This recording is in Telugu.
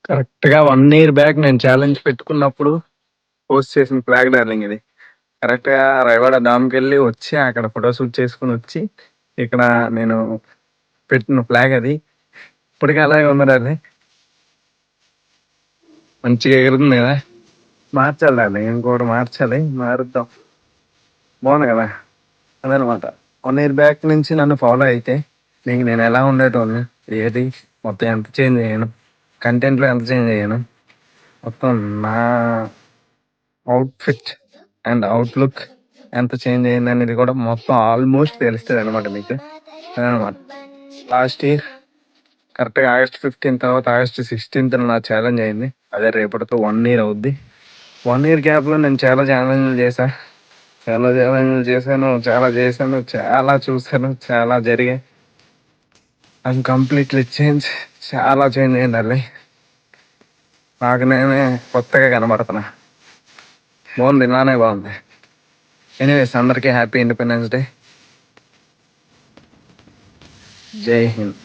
కరెక్ట్ గా 1 ఇయర్ బ్యాక్ నేను ఛాలెంజ్ పెట్టుకున్నప్పుడు పోస్ట్ చేసిన ఫ్లాగ్ డార్లింగ్ ఇది. కరెక్ట్ గా రైవాడ డామ్కి వెళ్ళి వచ్చి అక్కడ ఫోటో షూట్ చేసుకుని వచ్చి ఇక్కడ నేను పెట్టిన ఫ్లాగ్ అది. ఇప్పటికీ అలాగే ఉంది డార్లింగ్, మంచిగా ఎగురుతుంది కదా. మార్చాలి డార్లింగ్, ఇంకోటి మార్చాలి, మారుద్దాం. బాగుంది కదా. అదనమాట. 1 ఇయర్ బ్యాక్ నుంచి నన్ను ఫాలో అయితే నీకు నేను ఎలా ఉండేటోని ఏది మొత్తం ఎంత చేంజ్ అయ్యాను, కంటెంట్లో ఎంత చేంజ్ అయ్యాను, మొత్తం నా అవుట్‌ఫిట్ అండ్ అవుట్‌లుక్ ఎంత చేంజ్ అయిందనేది కూడా మొత్తం ఆల్మోస్ట్ తెలుస్తది అనమాట మీకు. అదనమాట. లాస్ట్ ఇయర్ కరెక్ట్‌గా ఆగస్ట్ 15 తర్వాత ఆగస్ట్ 16 నా ఛాలెంజ్ అయింది. అదే రేపటితో 1 ఇయర్ అవుద్ది. 1 ఇయర్ గ్యాప్‌లో నేను చాలా ఛాలెంజ్‌లు చేశా. చాలా ఛాలెంజ్‌లు చేశాను. చాలా చేశాను. చాలా చూసాను. చాలా జరిగాయి. I'm completely change. చాలా చేంజ్ అయ్యానండి. నాకు నేనే కొత్తగా కనబడుతున్నా. బాగుంది. నానే బాగుంది. ఎనీవేస్ అందరికీ హ్యాపీ ఇండిపెండెన్స్ డే. జై హింద్.